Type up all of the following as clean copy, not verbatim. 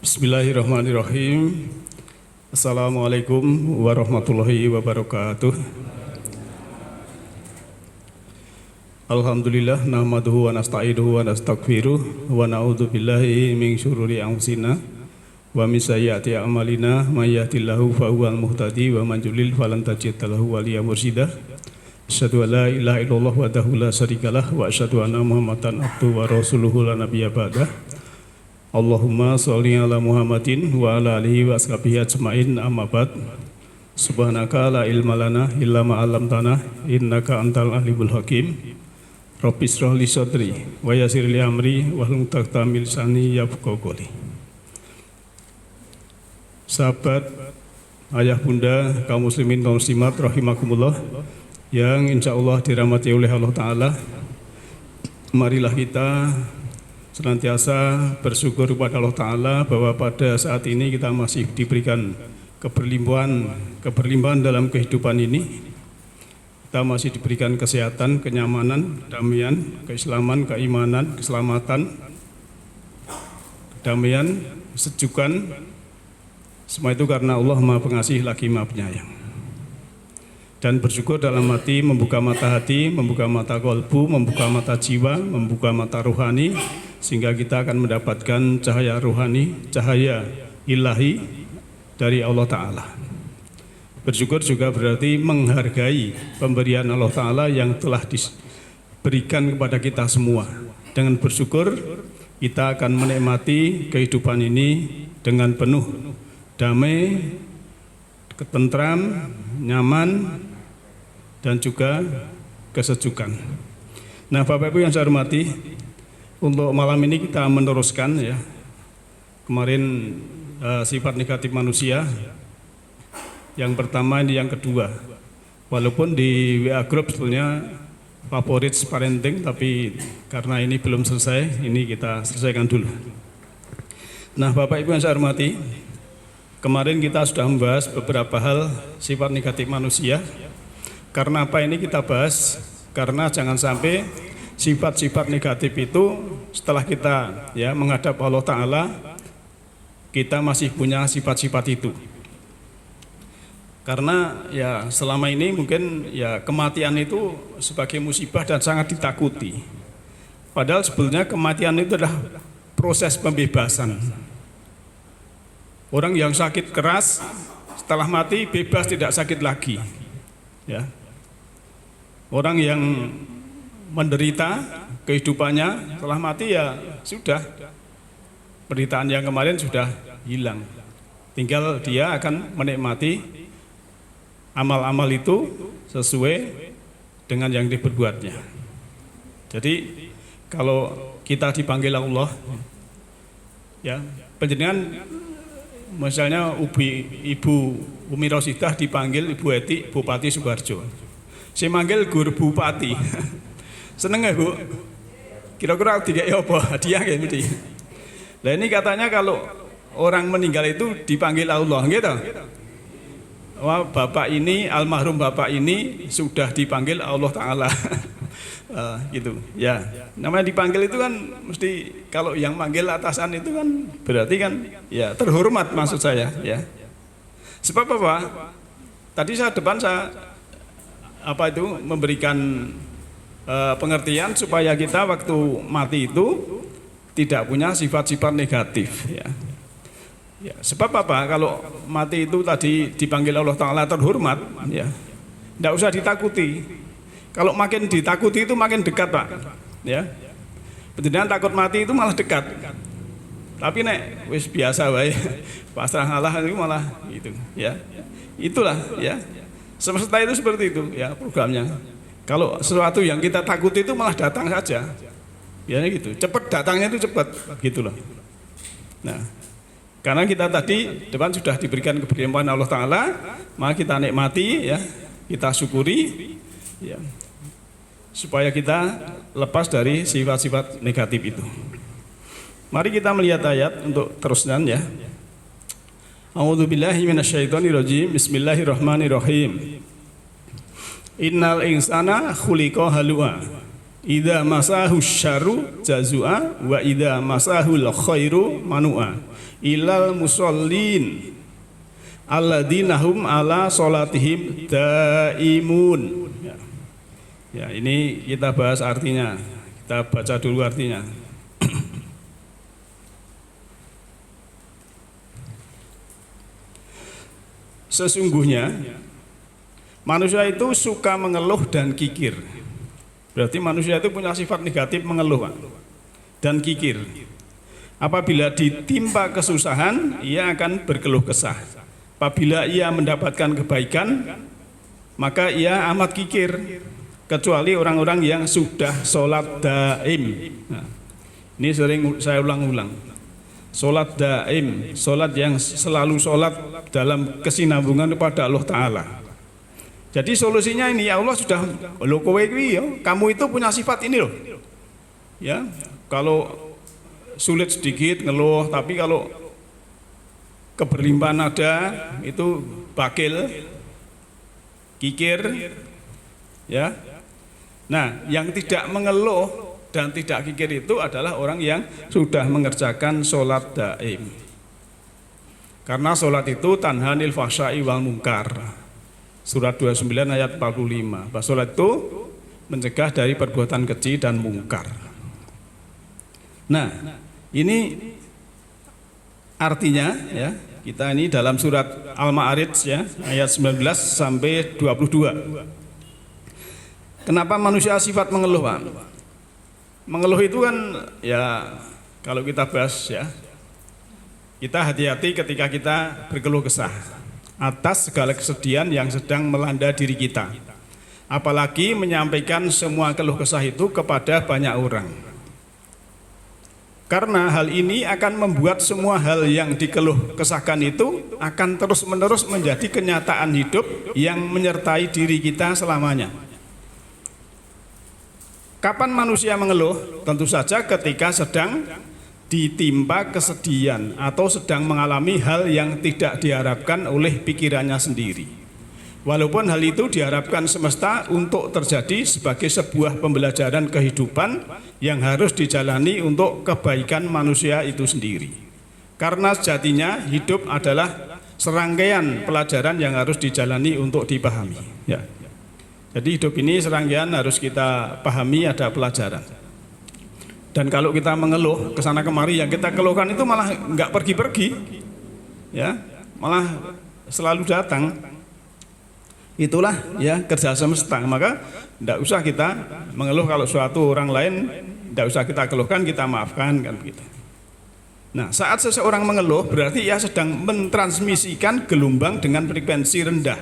Bismillahirrahmanirrahim. Assalamualaikum warahmatullahi wabarakatuh. Alhamdulillah nahmaduhu wa nasta'inuhu wa nastaghfiruh wa na'udzu billahi min syururi anfusina wa min sayyiati a'malina may yahdihillahu fahuwal muhtadi wa man yudlil falan tajid lahu waliyyan mursyida. Asyhadu an la ilaha illallah wahdahu la syarikalah wa asyhadu anna Muhammadan abduhu wa rasuluhu la nabiyya ba'dah. Allahumma sholli ala Muhammadin wa ala alihi wa ashabihi ajmain, amma ba'd. Subhanaka la ilma lana illa ma 'allamtana innaka antal alimul hakim. Rabbi shrah li sadri wa yassir li amri wahlul 'uqdatam min lisani yafqahu qawli. Sahabat, ayah bunda, kaum muslimin kaum muslimat rahimakumullah yang insyaallah dirahmati oleh Allah Ta'ala, marilah kita senantiasa bersyukur kepada Allah Ta'ala bahwa pada saat ini kita masih diberikan keberlimpahan dalam kehidupan ini. Kita masih diberikan kesehatan, kenyamanan, kedamaian, keislaman, keimanan, keselamatan, kedamaian, kesejukan. Semua itu karena Allah Maha Pengasih lagi Maha Penyayang. Dan bersyukur dalam hati, membuka mata hati, membuka mata kolbu, membuka mata jiwa, membuka mata rohani, sehingga kita akan mendapatkan cahaya rohani, cahaya ilahi dari Allah Ta'ala. Bersyukur juga berarti menghargai pemberian Allah Ta'ala yang telah diberikan kepada kita semua. Dengan bersyukur kita akan menikmati kehidupan ini dengan penuh damai, ketentram, nyaman, dan juga kesejukan. Nah, Bapak Ibu yang saya hormati, untuk malam ini kita meneruskan ya. Kemarin sifat negatif manusia. Yang pertama ini yang kedua. Walaupun di WA Group sebetulnya favorit parenting, tapi karena ini belum selesai, ini kita selesaikan dulu. Nah, Bapak Ibu yang saya hormati, kemarin kita sudah membahas beberapa hal sifat negatif manusia. Karena apa ini kita bahas? Karena jangan sampai sifat-sifat negatif itu setelah kita ya menghadap Allah Ta'ala, kita masih punya sifat-sifat itu. Karena ya selama ini mungkin ya kematian itu sebagai musibah dan sangat ditakuti. Padahal sebetulnya kematian itu adalah proses pembebasan. Orang yang sakit keras setelah mati bebas, tidak sakit lagi. Ya. Orang yang menderita kehidupannya setelah mati ya sudah, penderitaan yang kemarin sudah hilang. Tinggal dia akan menikmati amal-amal itu sesuai dengan yang diperbuatnya. Jadi kalau kita dipanggil Allah, ya penjenengan misalnya Ibu Umi Rosidah dipanggil Ibu Eti Bupati Sukoharjo. Saya manggil Guru Bupati. Seneng ya Bu? Kira-kira tiga apa? Hadiah kayak gitu. Nah ini katanya kalau orang meninggal itu dipanggil Allah, gitu. Wah, Bapak ini, almarhum Bapak ini sudah dipanggil Allah Ta'ala. Gitu ya. Namanya dipanggil itu kan mesti, kalau yang manggil atasan itu kan berarti kan ya terhormat, maksud saya ya. Sebab apa? Tadi saya memberikan pengertian supaya kita waktu mati itu tidak punya sifat-sifat negatif ya. Ya, sebab apa? Kalau mati itu tadi dipanggil Allah Ta'ala terhormat ya, tidak usah ditakuti. Kalau makin ditakuti itu makin dekat Pak ya. Benar takut mati itu malah dekat. Tapi nek wis biasa wae pasrah Allah itu malah gitu ya. Itulah ya. Semesta itu seperti itu ya programnya. Kalau sesuatu yang kita takuti itu malah datang saja. Ya gitu. Cepat datangnya itu cepat gitu loh. Nah, karena kita tadi depan sudah diberikan keberlimpahan Allah Ta'ala, maka kita nikmati ya, kita syukuri ya, supaya kita lepas dari sifat-sifat negatif itu. Mari kita melihat ayat untuk terusnya ya. A'udzubillahi minasyaitonirrajim. Bismillahirrahmanirrahim. Innal insana khuliqa halu'a. Idza masahu syarru jazua wa idza masahul khairu manua ilal musallin alladzina hum ala salatihim daimun. Ya, ini kita bahas artinya. Kita baca dulu artinya. Sesungguhnya manusia itu suka mengeluh dan kikir. Berarti manusia itu punya sifat negatif mengeluh, Pak, dan kikir. Apabila ditimpa kesusahan, ia akan berkeluh kesah. Apabila ia mendapatkan kebaikan, maka ia amat kikir. Kecuali orang-orang yang sudah sholat daim. Nah, ini sering saya ulang-ulang. Sholat daim, sholat yang selalu sholat dalam kesinambungan kepada Allah Ta'ala. Jadi solusinya ini, ya Allah sudah, lo kowe kuwi, kamu itu punya sifat ini loh. Ya, kalau sulit sedikit ngeluh, tapi kalau keberlimpahan ada itu bakil, kikir, ya. Nah, yang tidak mengeluh dan tidak kikir itu adalah orang yang sudah mengerjakan sholat daim. Karena sholat itu tanhanil fahsya'i wal munkar. Surat 29 ayat 45. Bahwa sholat itu mencegah dari perbuatan keji dan mungkar. Nah, ini artinya ya, kita ini dalam surat Al-Ma'arij ya, ayat 19 sampai 22. Kenapa manusia sifat mengeluh, Pak? Mengeluh itu kan ya, kalau kita bahas ya, kita hati-hati ketika kita berkeluh kesah atas segala kesedihan yang sedang melanda diri kita. Apalagi menyampaikan semua keluh kesah itu kepada banyak orang. Karena hal ini akan membuat semua hal yang dikeluh kesahkan itu akan terus-menerus menjadi kenyataan hidup yang menyertai diri kita selamanya. Kapan manusia mengeluh? Tentu saja ketika sedang ditimpa kesedihan atau sedang mengalami hal yang tidak diharapkan oleh pikirannya sendiri. Walaupun hal itu diharapkan semesta untuk terjadi sebagai sebuah pembelajaran kehidupan yang harus dijalani untuk kebaikan manusia itu sendiri. Karena sejatinya hidup adalah serangkaian pelajaran yang harus dijalani untuk dipahami. Ya. Jadi hidup ini serangkaian harus kita pahami, ada pelajaran. Dan kalau kita mengeluh kesana kemari, yang kita keluhkan itu malah nggak pergi-pergi, ya, malah selalu datang. Itulah ya kerja semesta. Maka tidak usah kita mengeluh kalau suatu orang lain, tidak usah kita keluhkan, kita maafkan kan begitu. Nah, saat seseorang mengeluh berarti ia sedang mentransmisikan gelombang dengan frekuensi rendah.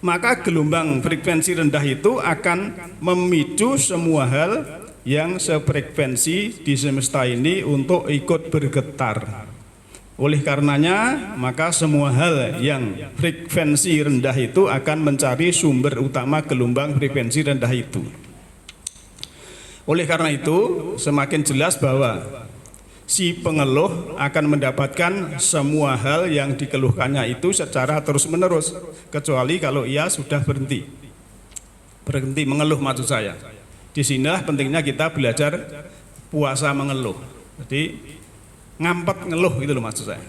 Maka gelombang frekuensi rendah itu akan memicu semua hal yang sefrekuensi di semesta ini untuk ikut bergetar. Oleh karenanya, maka semua hal yang frekuensi rendah itu akan mencari sumber utama gelombang frekuensi rendah itu. Oleh karena itu, semakin jelas bahwa si pengeluh akan mendapatkan semua hal yang dikeluhkannya itu secara terus-menerus, kecuali kalau ia sudah berhenti mengeluh, maksud saya. Disinilah pentingnya kita belajar puasa mengeluh. Jadi ngampet ngeluh itu loh maksud saya.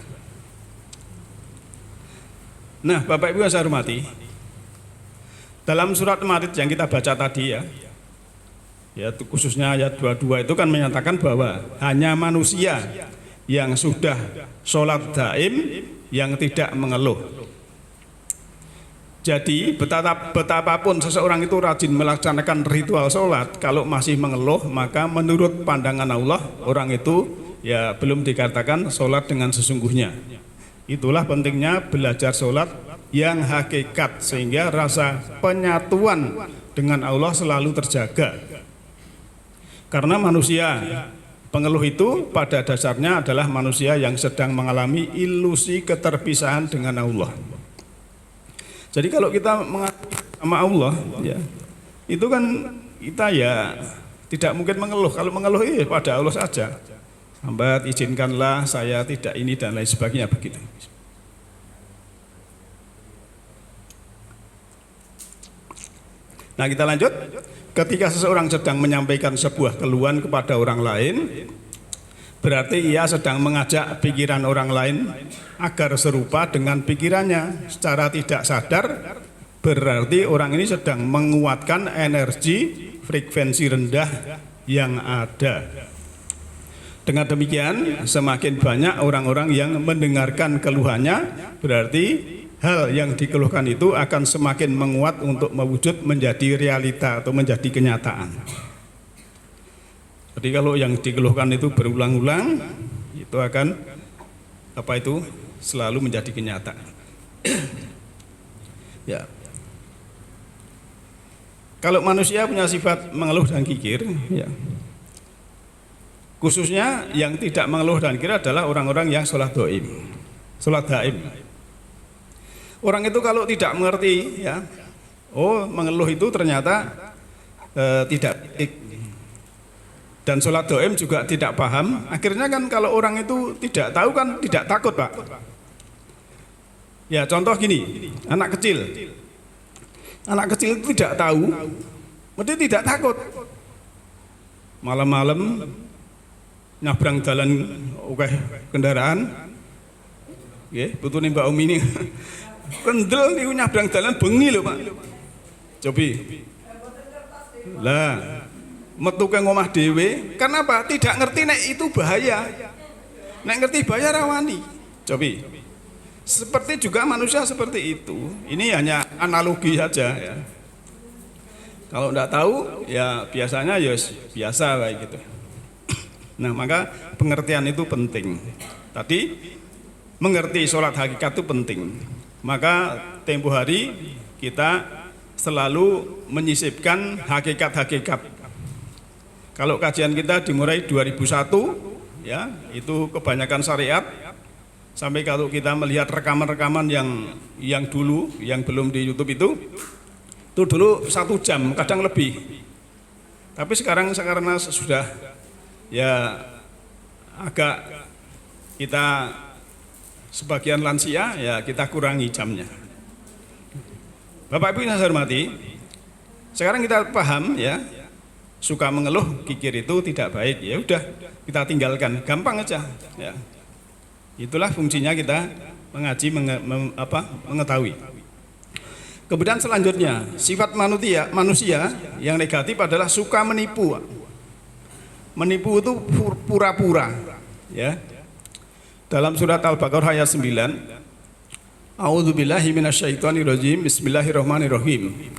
Nah, Bapak Ibu yang saya hormati, dalam surat Al-Ma'arij yang kita baca tadi ya khususnya ayat 22 itu kan menyatakan bahwa hanya manusia yang sudah sholat daim yang tidak mengeluh. Jadi betapapun seseorang itu rajin melaksanakan ritual sholat, kalau masih mengeluh maka menurut pandangan Allah orang itu ya belum dikatakan sholat dengan sesungguhnya. Itulah pentingnya belajar sholat yang hakikat sehingga rasa penyatuan dengan Allah selalu terjaga. Karena manusia pengeluh itu pada dasarnya adalah manusia yang sedang mengalami ilusi keterpisahan dengan Allah. Jadi kalau kita mengakui sama Allah ya, itu kan kita ya tidak mungkin mengeluh. Kalau mengeluh ya pada Allah saja. Hamba izinkanlah saya tidak ini dan lain sebagainya begitu. Nah, kita lanjut. ketika seseorang sedang menyampaikan sebuah keluhan kepada orang lain, berarti ia sedang mengajak pikiran orang lain agar serupa dengan pikirannya. Secara tidak sadar, berarti orang ini sedang menguatkan energi frekuensi rendah yang ada. Dengan demikian, semakin banyak orang-orang yang mendengarkan keluhannya, berarti hal yang dikeluhkan itu akan semakin menguat untuk mewujud menjadi realita atau menjadi kenyataan. Jadi kalau yang dikeluhkan itu berulang-ulang, itu akan selalu menjadi kenyataan. Ya. Kalau manusia punya sifat mengeluh dan kikir, ya. Khususnya yang tidak mengeluh dan kikir adalah orang-orang yang sholat doim, sholat daim. Orang itu kalau tidak mengerti, ya, mengeluh itu ternyata tidak baik. Dan sholat doim juga tidak paham. Akhirnya kan kalau orang itu tidak tahu kan tidak takut, Pak. Ya contoh gini, anak kecil itu tidak tahu, berarti tidak takut. Malam-malam nyabrang jalan kendaraan, ya betul nih Mbak Umi ini. Kendel niku nyabrang dalan bengi lho, Pak. Cobi. Lah, metu ke ngomah dhewe, kenapa? Tidak ngerti nek itu bahaya. Nek ngerti bahaya rawani. Cobi. Seperti juga manusia seperti itu. Ini hanya analogi saja ya. Kalau enggak tahu ya biasanya ya biasa kayak gitu. Nah, maka pengertian itu penting. Tadi mengerti sholat hakikat itu penting. Maka tempo hari kita selalu menyisipkan hakikat-hakikat. Kalau kajian kita dimulai 2001, ya itu kebanyakan syariat. Sampai kalau kita melihat rekaman-rekaman yang dulu, yang belum di YouTube itu dulu 1 jam, kadang lebih. Tapi sekarang karena sudah ya agak kita sebagian lansia, ya kita kurangi jamnya. Bapak Ibu yang saya hormati, sekarang kita paham ya, suka mengeluh, kikir itu tidak baik. Ya udah, kita tinggalkan, gampang aja. Ya. Itulah fungsinya kita mengaji, mengetahui. Kemudian selanjutnya, sifat manusia yang negatif adalah suka menipu. Menipu itu pura-pura, ya. Dalam surat Al-Baqarah ayat 9, A'udzubillahi minasyaitonirrajim, Bismillahirrahmanirrahim.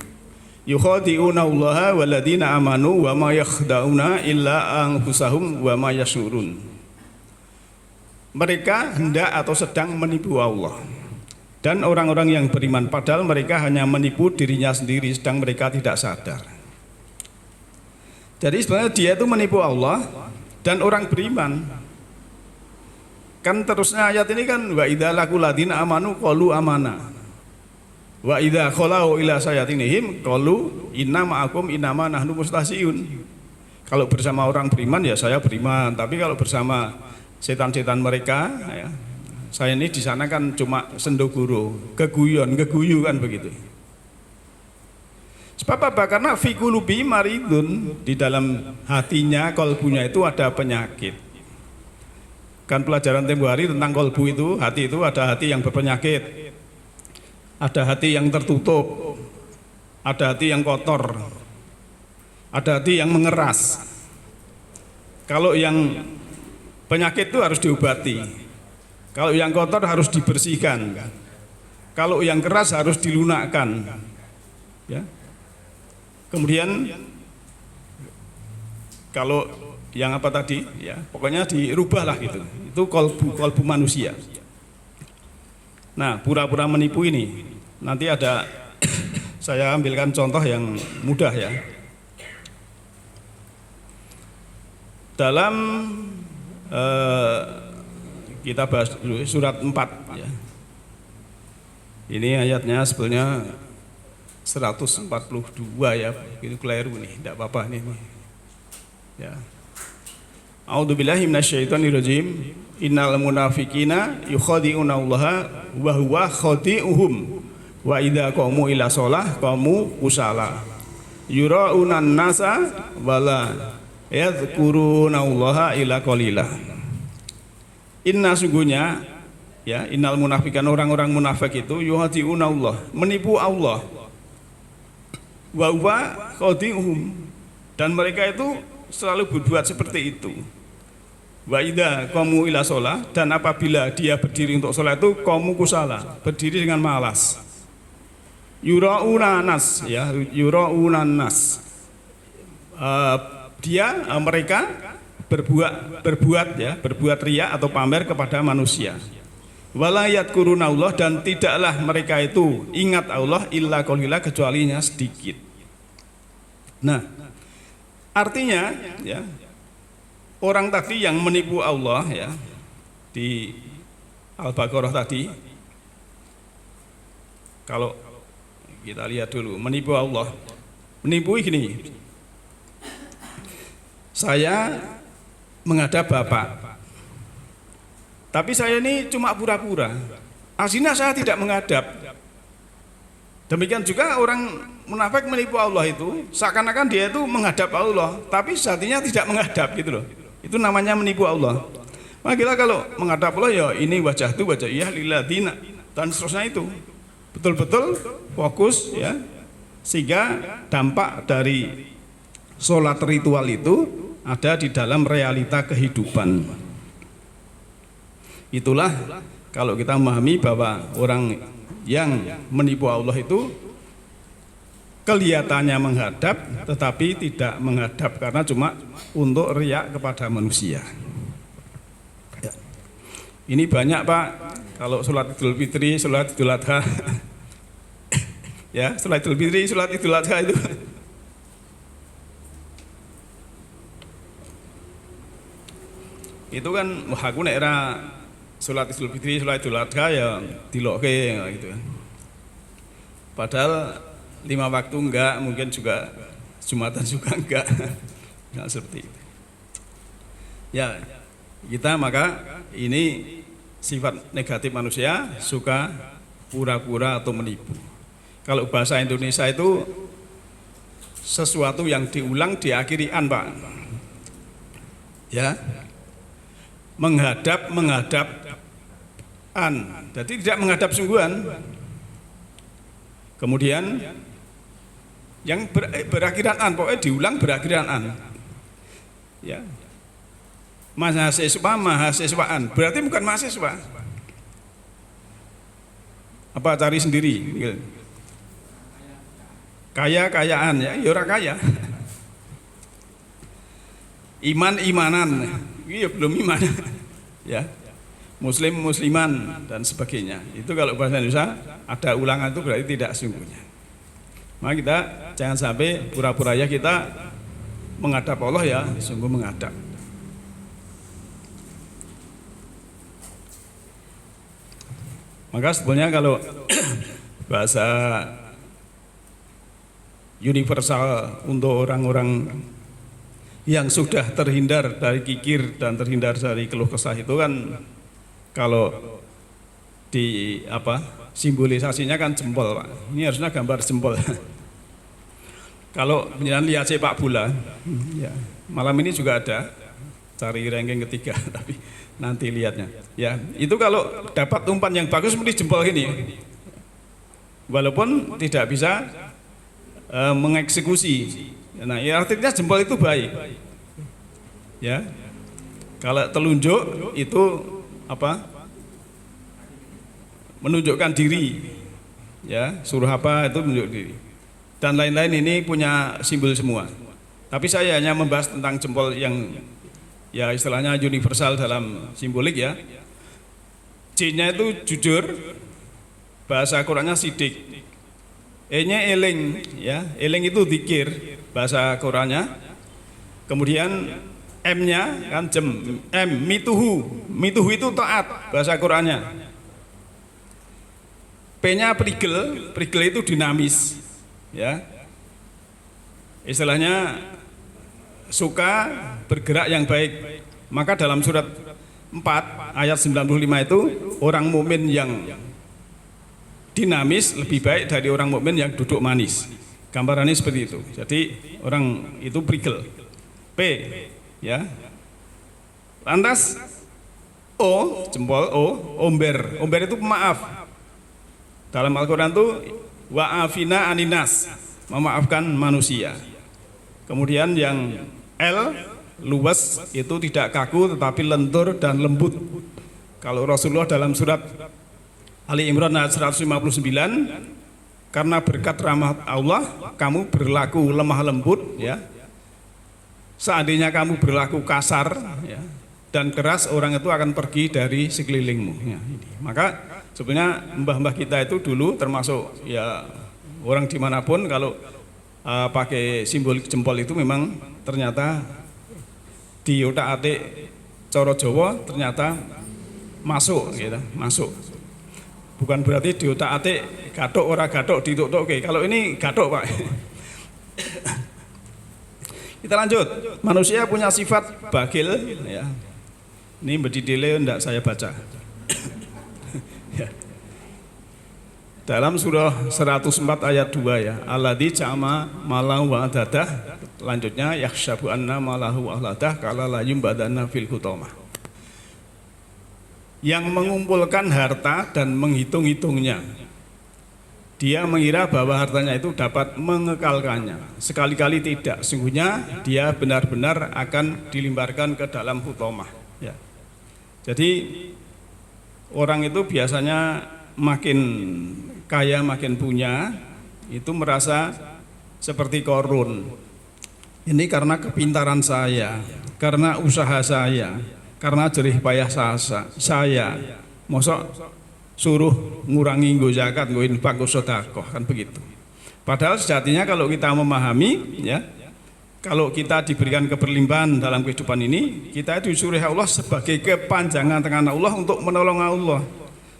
Yukhadi'una Allaha waladina amanu wa ma yakhda'una illa anfusahum wa ma yashurun. Mereka hendak atau sedang menipu Allah dan orang-orang yang beriman, padahal mereka hanya menipu dirinya sendiri, sedang mereka tidak sadar. Jadi sebenarnya dia itu menipu Allah dan orang beriman. Kan terusnya ayat ini kan wa idza laqul ladina amanu qalu amana wa idza khalau ila sayatinihim qalu inna ma'akum innama nahnu mustahzi'un. Kalau bersama orang beriman ya saya beriman, tapi kalau bersama setan-setan mereka ya, saya ini di sana kan cuma sendoguro, keguyu kan begitu. Sebab apa? Karena fi qulubi maridun, di dalam hatinya, kolbunya itu ada penyakit. Kan pelajaran tempo hari tentang kolbu itu, hati itu ada hati yang berpenyakit, ada hati yang tertutup, ada hati yang kotor, ada hati yang mengeras. Kalau yang penyakit itu harus diobati, kalau yang kotor harus dibersihkan, kalau yang keras harus dilunakkan, ya. Kemudian kalau yang apa tadi, ya pokoknya dirubahlah gitu. Itu kolbu manusia. Nah, pura-pura menipu ini nanti ada saya ambilkan contoh yang mudah ya. Dalam kita bahas dulu surat 4 ya. Ini ayatnya sebetulnya 142 ya, itu keliru nih, tidak apa-apa nih. Ya. A'udzubillahi minasyaitonirrajim. Innal munafiqina yukhadi'una Allaha wa huwa khadi'uhum wa idza qamu ila shalah qamu kusala yura'unan nasa wala yadhkurunallaha illa qalila. Inna sungguhnya ya, innal munafikan, orang-orang munafik itu yuhadi'una Allah, menipu Allah. Wa huwa khadi'uhum, dan mereka itu selalu berbuat seperti itu. Wa idza qamu ila shalah, dan apabila dia berdiri untuk sholat itu qamu kusala, berdiri dengan malas. Yura'una nas, ya, yura'una nas. Mereka berbuat riya atau pamer kepada manusia. Wala yadhkuruna Allah, dan tidaklah mereka itu ingat Allah illa qalila, kecualinya sedikit. Nah, artinya ya, orang tadi yang menipu Allah ya di Al-Baqarah tadi, kalau kita lihat dulu menipu Allah, menipu gini, saya menghadap Bapak, tapi saya ini cuma pura-pura, aslinya saya tidak menghadap. Demikian juga orang munafik menipu Allah itu, seakan-akan dia itu menghadap Allah, tapi sejatinya tidak menghadap gitu loh. Itu namanya menipu Allah. Nah, kita kalau menghadap Allah ya ini wajah itu wajah iya lilladina dan seterusnya itu. Betul-betul fokus ya, sehingga dampak dari sholat ritual itu ada di dalam realita kehidupan. Itulah kalau kita memahami bahwa orang yang menipu Allah itu kelihatannya menghadap tetapi tidak menghadap karena cuma untuk riak kepada manusia. Ya. Ini banyak Pak, kalau sholat Idul Fitri, sholat Idul Adha ya, sholat Idul Fitri, sholat Idul Adha itu kan wah aku nek era sholat Idul Fitri, sholat Idul Adha ya dilokke gitu kan. Padahal 5 waktu enggak, mungkin juga Jumatan juga enggak. Enggak seperti itu. Ya, kita maka ini sifat negatif manusia, suka pura-pura atau menipu. Kalau bahasa Indonesia itu sesuatu yang diulang diakhiri an, Pak. Ya. Menghadap an, jadi tidak menghadap sungguhan. Kemudian yang berakhiran an, pokoknya diulang berakhiran an. Ya. Mahasiswaan, berarti bukan mahasiswa. Apa cari sendiri? Kayaan ya, orang kaya. Imanan, iya belum iman. Ya. Musliman dan sebagainya. Itu kalau bahasa Indonesia ada ulangan itu berarti tidak sungguhnya. Maka kita jangan sampai pura-pura ya kita menghadap Allah ya, sungguh menghadap. Maka sebetulnya kalau bahasa universal untuk orang-orang yang sudah terhindar dari kikir dan terhindar dari keluh kesah itu kan, kalau di simbolisasinya kan jempol, Pak. Ini harusnya gambar jempol. Kalau penjelasan lihat sepak bola, ya, malam ini juga ada cari ranking ketiga, tapi nanti lihatnya. Ya, itu kalau dapat umpan yang bagus mesti jempol gini. Walaupun tidak bisa mengeksekusi. Nah, ya, artinya jempol itu baik. Ya. Kalau telunjuk itu menunjukkan diri, ya, suruh apa itu menunjuk diri, dan lain-lain ini punya simbol semua. Tapi saya hanya membahas tentang jempol yang ya istilahnya universal dalam simbolik ya. C-nya itu jujur, bahasa Qurannya sidik, E-nya eling, ya, eling itu dzikir bahasa Qurannya. Kemudian M-nya kan mituhu itu taat bahasa Qurannya. P-nya prigel itu dinamis, ya. Istilahnya suka bergerak yang baik. Maka dalam surat 4 ayat 95 itu orang mukmin yang dinamis lebih baik dari orang mukmin yang duduk manis. Gambarannya seperti itu. Jadi orang itu prigel. P, ya. Lantas O, jempol O, omber. Omber itu pemaaf. Dalam Al-Quran itu wa'afina aninas, memaafkan manusia. Kemudian yang L, luwes, itu tidak kaku tetapi lentur dan lembut. Kalau Rasulullah dalam surat Ali Imran ayat 159, karena berkat rahmat Allah kamu berlaku lemah lembut, ya. Seandainya kamu berlaku kasar, ya, dan keras, orang itu akan pergi dari sekelilingmu, ya. Maka sebenarnya mbah-mbah kita itu dulu termasuk ya orang dimanapun kalau pakai simbol jempol itu memang ternyata di otak-atik coro Jawa ternyata masuk, gitu, masuk. Bukan berarti di otak-atik gathuk ora gathuk dituk-tuk. Oke, kalau ini gathuk, Pak. Kita lanjut. Manusia punya sifat bagil, ya. Ini berdidele enggak saya baca. Ya. Dalam surah 104 ayat 2, ya. Alladzi ja'ama malahu wa adadah. Lanjutnya yakhshabu anna malahu ahladah kala la yumbadana fil hutamah. Yang mengumpulkan harta dan menghitung-hitungnya. Dia mengira bahwa hartanya itu dapat mengekalkannya. Sekali-kali tidak. Sungguhnya dia benar-benar akan dilimparkan ke dalam hutamah, ya. Jadi orang itu biasanya makin kaya, makin punya, itu merasa seperti Korun. Ini karena kepintaran saya, karena usaha saya, karena jerih payah saya. Mosok suruh ngurangi nggo zakat, nggo infak, nggo sedekah, kan begitu. Padahal sejatinya kalau kita memahami, ya, kalau kita diberikan keberlimpahan dalam kehidupan ini, kita disuruh Allah sebagai kepanjangan tangan Allah untuk menolong Allah.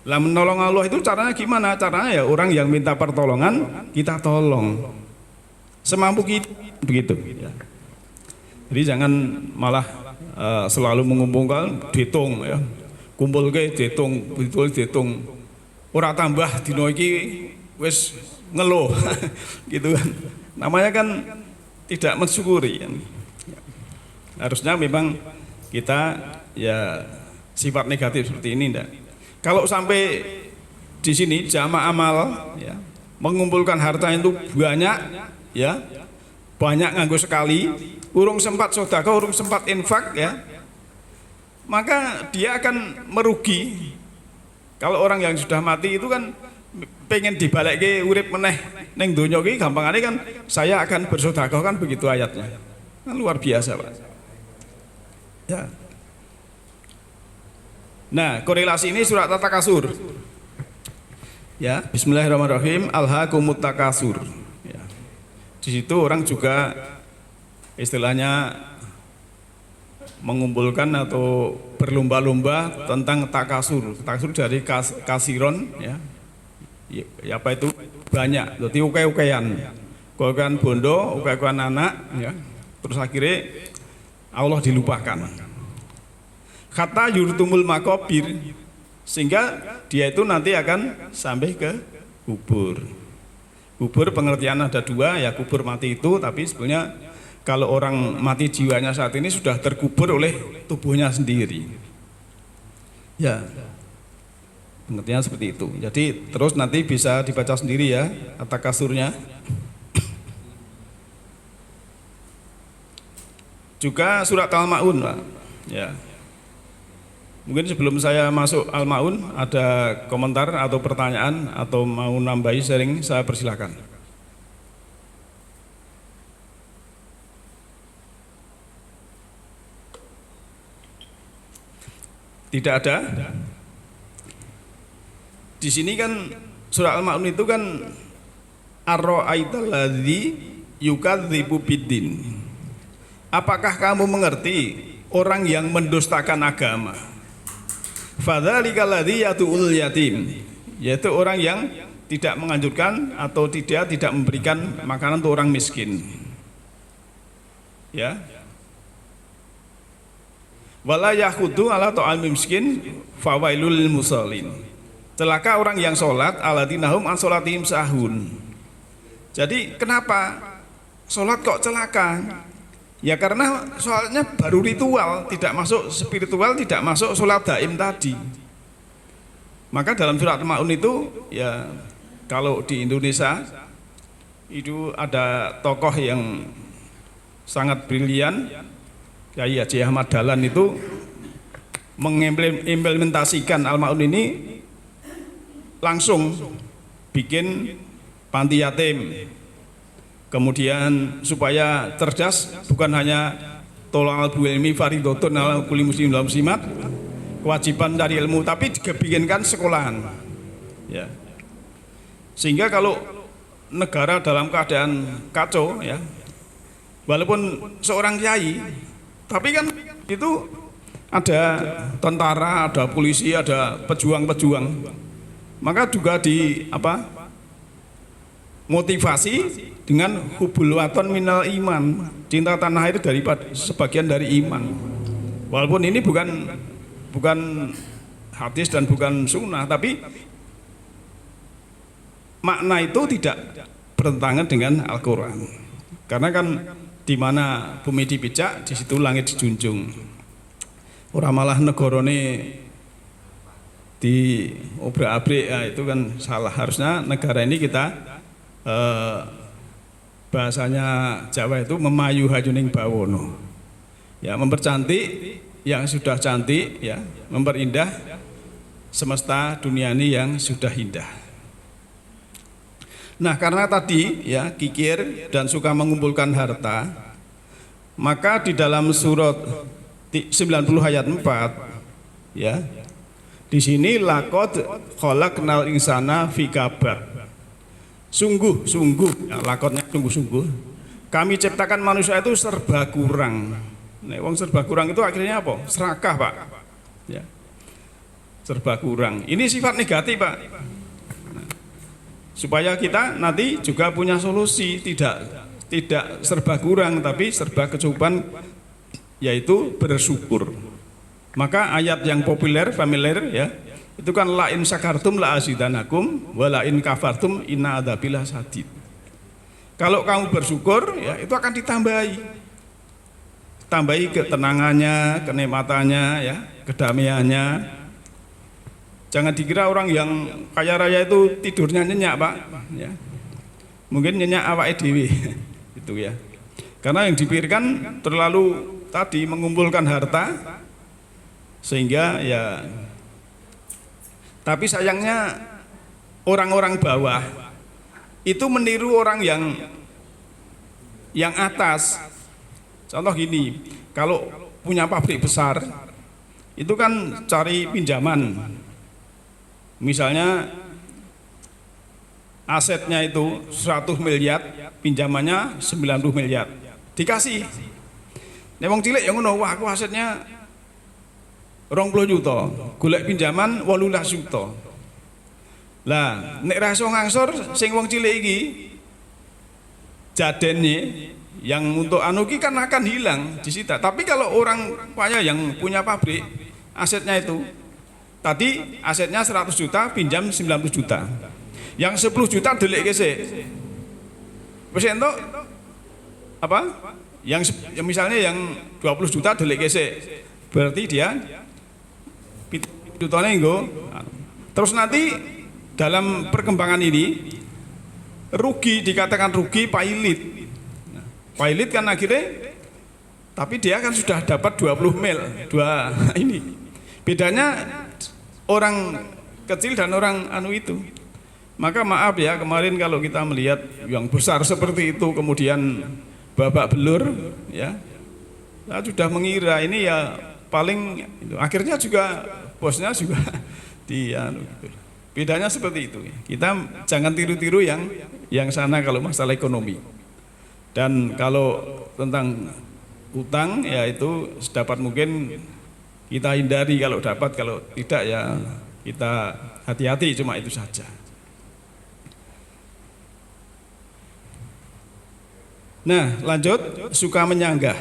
Lah menolong Allah itu caranya gimana? Caranya ya orang yang minta pertolongan kita tolong semampu kita, begitu, ya. Jadi jangan malah selalu mengumpulkan ditung, ya. Kumpul ke ditung, betul ditung. Ora tambah dino iki wis ngeluh gitu kan. Namanya kan tidak mensyukuri, ya. Harusnya memang kita ya sifat negatif seperti ini enggak. Kalau sampai di sini jama' amal, ya, mengumpulkan harta itu banyak, ya, banyak nganggo sekali, urung sempat sedekah, urung sempat infak, ya, maka dia akan merugi. Kalau orang yang sudah mati itu kan pengen dibalikke urip meneh ning donya iki gampangane kan saya akan bersedekah, kan begitu ayatnya. Kan luar biasa, Pak. Ya. Nah, korelasi ini surat At-Takasur. Ya, bismillahirrahmanirrahim. Alhaakumut takasur. Ya. Di situ orang juga istilahnya mengumpulkan atau berlomba-lomba tentang takasur. Takasur dari kasiron, ya. Ya, apa itu? Banyak. Jadi ukey-ukeyan. Ukey-ukeyan bondo, ukey-ukeyan anak, ya. Terus akhirnya Allah dilupakan. Kata yurtumul makobir, sehingga dia itu nanti akan sampai ke kubur. Kubur pengertian ada dua, ya, kubur mati itu, tapi sebenarnya kalau orang mati jiwanya saat ini sudah terkubur oleh tubuhnya sendiri. Ya, pengertian seperti itu. Jadi terus nanti bisa dibaca sendiri, ya, At-Takasurnya. Juga surat Al-Ma'un, Pak. Ya. Mungkin sebelum saya masuk Al-Ma'un ada komentar atau pertanyaan atau mau nambahi sharing, saya persilakan. Tidak ada. Di sini kan surah Al-Ma'un itu kan ar-ra'aital ladzi yukadzibu biddin. Apakah kamu mengerti orang yang mendustakan agama? Fadzalikal ladzi yatu'ul yatim, yaitu orang yang tidak menganjurkan atau tidak memberikan makanan untuk orang miskin. Ya. Wala yakhuddu ala ta'amil miskin fawailul lil musallin. Celaka orang yang sholat alladzina hum an sholatihim sahun. Jadi kenapa sholat kok celaka? Ya karena soalnya baru ritual, tidak masuk spiritual, tidak masuk sholat daim tadi. Maka dalam surat Maun itu ya, kalau di Indonesia itu ada tokoh yang sangat brilian, Kyai Haji Ahmad Dahlan, itu mengimplementasikan Al-Maun ini langsung bikin panti yatim. Kemudian supaya cerdas, bukan hanya tolong ilmi faridotun ala kulli muslim wal muslimat, kewajiban dari ilmu, tapi juga bikinkan sekolahan. Ya. Sehingga kalau negara dalam keadaan kacau, ya, walaupun seorang kiai, tapi kan itu ada tentara, ada polisi, ada pejuang-pejuang. Maka juga motivasi dengan hubul waton minal iman, cinta tanah air daripada sebagian dari iman. Walaupun ini bukan hadis dan bukan sunnah, tapi makna itu tidak bertentangan dengan Al-Quran. Karena kan di mana bumi dipijak, di situ langit dijunjung. Orang malah negarane di obrak-abrik, ya, itu kan salah. Harusnya negara ini kita bahasanya Jawa itu memayu hajuning bawono, ya, mempercantik yang sudah cantik, ya, memperindah semesta dunia ini yang sudah indah. Nah, karena tadi ya kikir dan suka mengumpulkan harta, maka di dalam surat 90 ayat 4, ya, di sini laqad khalaqnal insana fi kabad. Sungguh, ya, lakotnya sungguh, kami ciptakan manusia itu serba kurang. Nek wong serba kurang itu akhirnya apa? Serakah, Pak. Ya. Serba kurang. Ini sifat negatif, Pak. Nah, supaya kita nanti juga punya solusi, tidak serba kurang, tapi serba kecukupan, yaitu bersyukur. Maka ayat yang populer, familiar, ya, itu kan la in syakartum la azidanakum wa la in kafartum inna adzabilah sadid. Kalau kamu bersyukur, ya, itu akan ditambahi ketenangannya, kenikmatannya, ya, kedamaiannya. Jangan dikira orang yang kaya raya itu tidurnya nyenyak, Pak, ya. Mungkin nyenyak awake dhewe itu, ya. Karena yang dipikirkan terlalu tadi mengumpulkan harta, sehingga ya, tapi sayangnya orang-orang bawah itu meniru orang yang atas. Contoh gini, kalau punya pabrik besar itu kan cari pinjaman, misalnya asetnya itu 100 miliar, pinjamannya 90 miliar, dikasih. Nek wong cilik yang ngono, wah aku asetnya 20 juta, golek pinjaman 18 juta. Lah, nek ra iso ngangsur sing wong cilik iki jadene yang untuk anu iki kan akan hilang disita. Tapi kalau orang kaya yang punya pabrik, asetnya itu tadi asetnya 100 juta, pinjam 90 juta. Yang 10 juta delik kesik. Wis entuk apa? Yang misalnya yang 20 juta delik kesik. Berarti dia jutanya nggo. Terus nanti dalam perkembangan ini rugi, dikatakan rugi pailit. Nah, pailit kan akhirnya, tapi dia kan sudah dapat 20 mil, ini. Bedanya orang kecil dan orang anu itu. Maka maaf ya, kemarin kalau kita melihat yang besar seperti itu kemudian babak belur, ya, saya sudah mengira ini ya paling itu. Akhirnya juga bosnya juga di anu gitu. Bedanya seperti itu. Kita jangan tiru-tiru yang sana kalau masalah ekonomi. Dan kalau tentang utang, ya itu sedapat mungkin kita hindari kalau dapat, kalau tidak ya kita hati-hati, cuma itu saja. Nah, lanjut, suka menyanggah.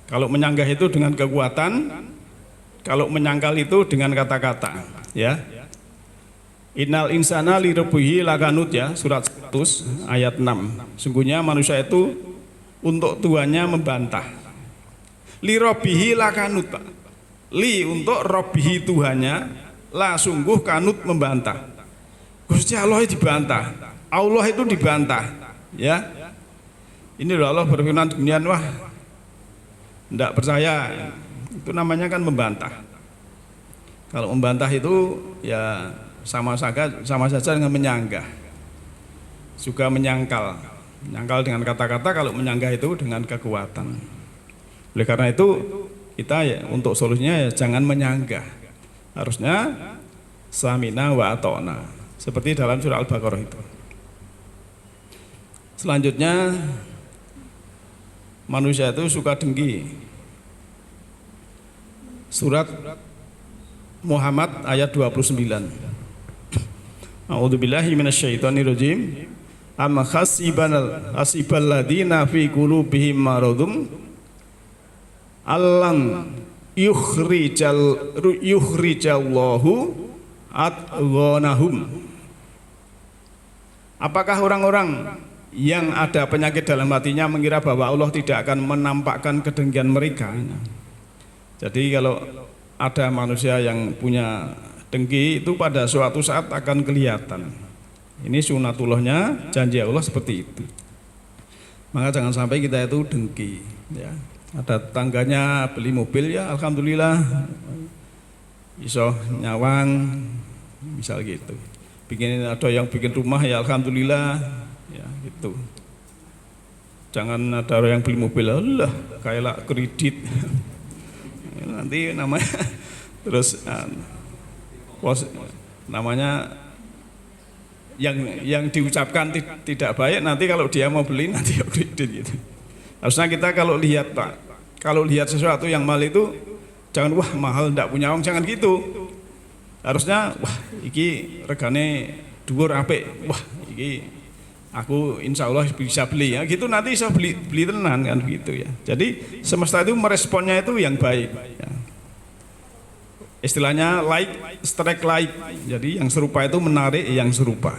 Kalau menyanggah itu dengan kekuatan, kalau menyangkal itu dengan kata-kata, ya. Innal insana li rabbihi lakanut, ya, surat 100 ayat 6. Sungguhnya manusia itu untuk Tuhannya membantah. Li rabbihi lakanut, Pak. Li untuk rabbihi Tuhannya, la sungguh kanut membantah. Gusti Allah dibantah. Allah itu dibantah, ya. Ini loh Allah berfirman demikian, wah, tidak percaya, itu namanya kan membantah. Kalau membantah itu ya sama saja dengan menyanggah, juga menyangkal dengan kata-kata. Kalau menyanggah itu dengan kekuatan. Oleh karena itu kita ya untuk solusinya ya jangan menyanggah, harusnya samina wa atona, seperti dalam surah Al-Baqarah itu. Selanjutnya, manusia itu suka dengki. Surat Muhammad ayat 29. A'udzubillahi minasyaitonirrajim. Am hasibal ladzina fi qulubihim maradun allan yukhrijallahu adghanahum. Apakah orang-orang yang ada penyakit dalam hatinya mengira bahwa Allah tidak akan menampakkan kedengkian mereka? Jadi kalau ada manusia yang punya dengki itu pada suatu saat akan kelihatan. Ini sunatullahnya, janji Allah seperti itu. Maka jangan sampai kita itu dengki, ya. Ada tetangganya beli mobil, ya alhamdulillah iso nyawang, misal gitu. Ada yang bikin rumah, ya alhamdulillah, ya gitu. Jangan ada orang yang beli mobil, Allah kayak kredit. Nanti namanya terus namanya yang diucapkan tidak baik, nanti kalau dia mau beli nanti ya kredit gitu. Harusnya kita kalau lihat, Pak, kalau lihat sesuatu yang mahal itu jangan wah mahal ndak punya uang, jangan gitu. Harusnya wah iki regane dhuwur apik, wah iki aku insya Allah bisa beli, ya gitu, nanti bisa beli tenan kan gitu, ya. Jadi semesta itu meresponnya itu yang baik, ya. Istilahnya like strike like, jadi yang serupa itu menarik yang serupa.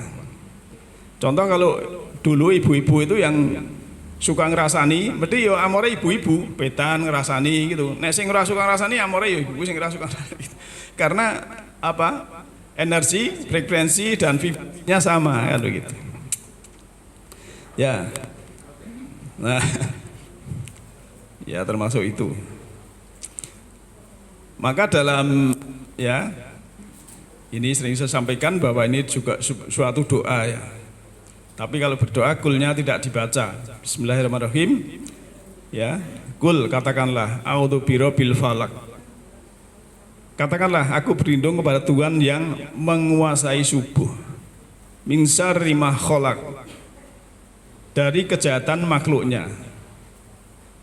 Contoh kalau dulu ibu-ibu itu yang suka ngerasani, berarti yo amore ibu-ibu, petan ngerasani gitu. Nek sing ora suka ngerasani amore yo ibu sing ora suka ngerasani. Karena apa? Energi, frekuensi dan vibrasinya sama kan begitu. Ya. Nah. Ya termasuk itu. Maka dalam ya ini sering saya sampaikan bahwa ini juga suatu doa, ya. Tapi kalau berdoa kulnya tidak dibaca. Bismillahirrahmanirrahim. Ya, kul katakanlah a'udzu birabbil falaq. Katakanlah aku berlindung kepada Tuhan yang menguasai subuh. Min syarri ma khalaq. Dari kejahatan makhluknya.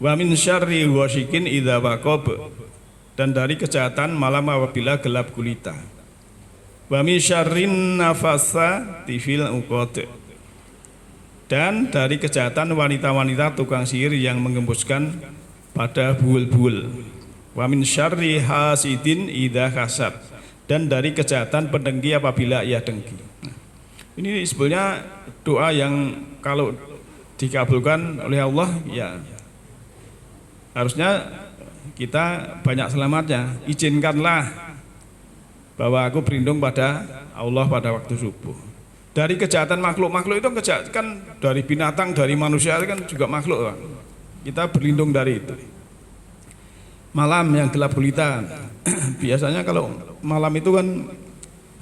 Wa min syarri ghasikin idza waqab. Dan dari kejahatan malam apabila gelap gulita. Wa min syarrin nafasati fil uqad. Dan dari kejahatan wanita-wanita tukang sihir yang mengembuskan pada buul-buul. Wa min syarri hasidin idza hasad. Dan dari kejahatan pendengki apabila ia dengki. Nah, ini sebenarnya doa yang kalau dikabulkan oleh Allah, ya harusnya kita banyak selamatnya. Izinkanlah bahwa aku berlindung pada Allah pada waktu subuh. Dari kejahatan makhluk-makhluk itu kan dari binatang, dari manusia kan juga makhluk, Pak. Kita berlindung dari itu. Malam yang gelap gulita, biasanya kalau malam itu kan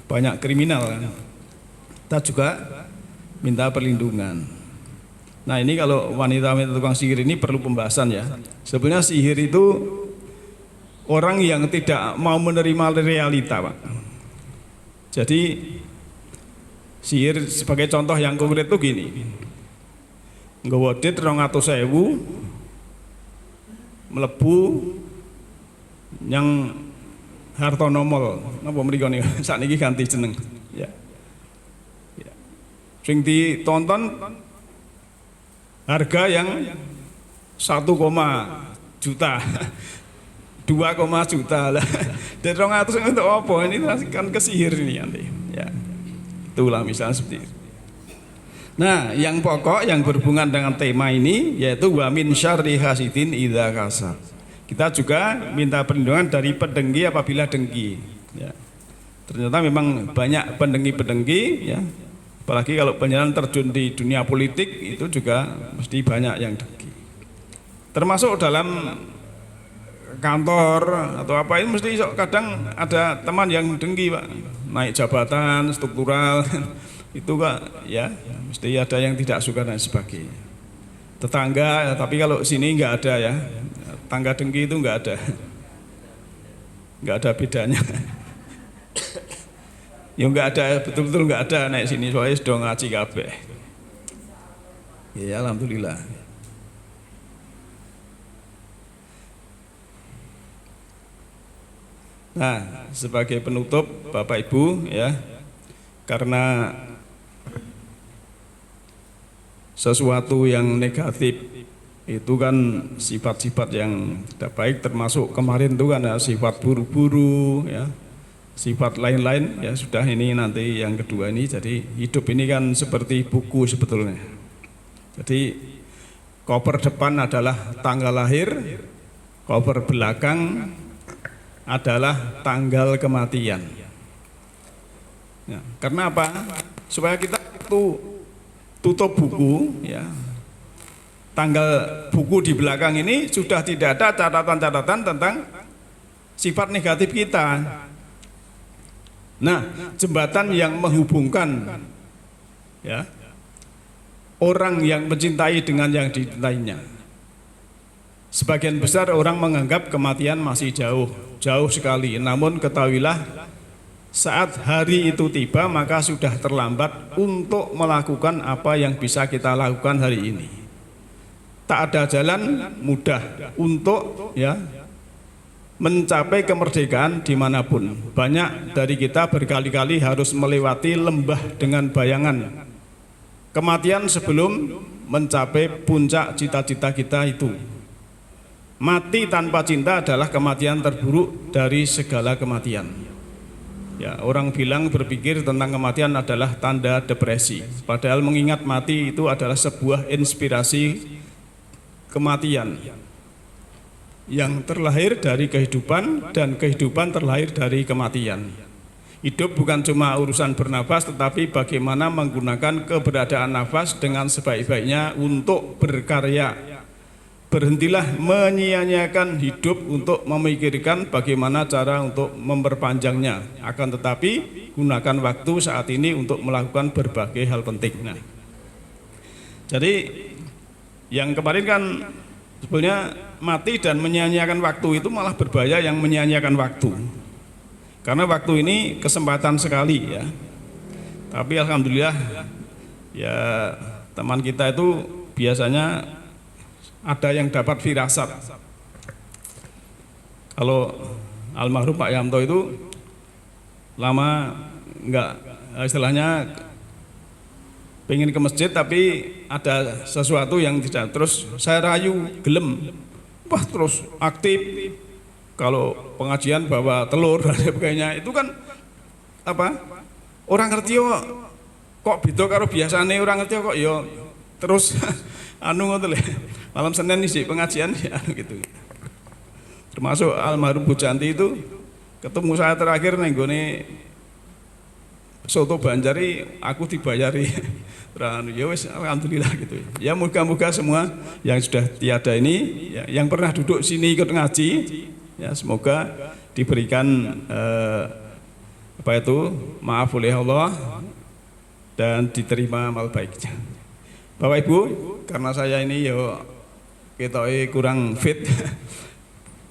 banyak kriminal kan. Kita juga minta perlindungan. Nah ini kalau wanita-wanita tukang sihir ini perlu pembahasan, ya. Sebenarnya sihir itu orang yang tidak mau menerima realita, Pak. Jadi sihir sebagai contoh yang konkret itu gini. Nggawa dit 200.000 mlebu yang Hartono Mall. Napa mriko niku sakniki ganti jeneng, ya. Ya. Sing ditonton harga yang 1, juta 2, juta lah. Dan 200 untuk apa? Ini kan kesihir ini nanti, ya. Itulah misalnya seperti itu. Nah, yang pokok yang berhubungan dengan tema ini yaitu wa min syarri hasidin idza hasad. Kita juga minta perlindungan dari pendengki apabila dengki. Ya. Ternyata memang banyak pendengki-pendengki, ya. Apalagi kalau penjalan terjun di dunia politik itu juga mesti banyak yang dengki. Termasuk dalam kantor atau apa ini mesti kadang ada teman yang dengki, Pak. Naik jabatan struktural itu Kak, ya mesti ada yang tidak suka dan sebagainya. Tetangga, tapi kalau sini nggak ada ya. Tangga dengki itu nggak ada bedanya. Ya nggak ada, betul-betul nggak ada naik sini soalnya sudah ngaji kabeh. Ya alhamdulillah. Nah, sebagai penutup Bapak Ibu ya, karena sesuatu yang negatif itu kan sifat-sifat yang tidak baik, termasuk kemarin itu kan ya, sifat buru-buru ya, sifat lain-lain ya. Sudah ini nanti yang kedua ini, jadi hidup ini kan seperti buku sebetulnya. Jadi koper depan adalah tanggal lahir, koper belakang adalah tanggal kematian ya. Karena apa? Supaya kita itu tutup buku ya. Tanggal buku di belakang ini sudah tidak ada catatan-catatan tentang sifat negatif kita. Nah, jembatan yang menghubungkan ya orang yang mencintai dengan yang dicintainya. Sebagian besar orang menganggap kematian masih jauh sekali. Namun ketahuilah, saat hari itu tiba maka sudah terlambat untuk melakukan apa yang bisa kita lakukan hari ini. Tak ada jalan mudah untuk ya mencapai kemerdekaan dimanapun. Banyak dari kita berkali-kali harus melewati lembah dengan bayangan kematian sebelum mencapai puncak cita-cita kita itu. Mati tanpa cinta adalah kematian terburuk dari segala kematian. Ya, orang bilang berpikir tentang kematian adalah tanda depresi. Padahal mengingat mati itu adalah sebuah inspirasi kematian yang terlahir dari kehidupan dan kehidupan terlahir dari kematian. Hidup bukan cuma urusan bernafas, tetapi bagaimana menggunakan keberadaan nafas dengan sebaik-baiknya untuk berkarya. Berhentilah menyia-nyiakan hidup untuk memikirkan bagaimana cara untuk memperpanjangnya. Akan tetapi gunakan waktu saat ini untuk melakukan berbagai hal penting. Nah, jadi yang kemarin kan sebenarnya mati dan menyia-nyiakan waktu itu malah berbahaya yang menyia-nyiakan waktu. Karena waktu ini kesempatan sekali ya. Tapi alhamdulillah ya teman kita itu biasanya ada yang dapat firasat. Kalau almarhum Pak Yamto itu lama enggak, istilahnya pengen ke masjid tapi ada sesuatu yang tidak, terus saya rayu gelem, wah terus aktif. Kalau pengajian bawa telur dan sebagainya itu kan apa, orang ngerti kok beda karo biasane, orang ngerti kok ya terus anu ngoten lho. Malam Senin isi pengajian ya gitu. Termasuk almarhum Bu Janti itu ketemu saya terakhir nang gone soto Banjari, aku dibayari. Ya wis alhamdulillah gitu. Ya moga-moga semua yang sudah tiada ini ya, yang pernah duduk sini ikut ngaji ya, semoga diberikan apa itu maaf oleh Allah dan diterima amal baiknya. Bapak Ibu, karena saya ini ya ketoknya kurang fit,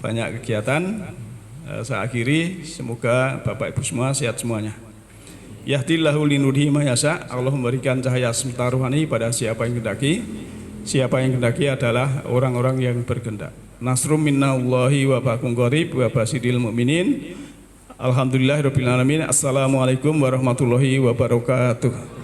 banyak kegiatan, saya akhiri. Semoga Bapak Ibu semua sehat semuanya. Yahdillahu linurihi ma yasha. Allah memberikan cahaya semesta rohani pada siapa yang kehendaki. Siapa yang kehendaki adalah orang-orang yang berkehendak. Nasrum minnallahi wa bakum qarib wa basyiril mu'minin. Alhamdulillahirabbil alamin. Assalamualaikum warahmatullahi wabarakatuh.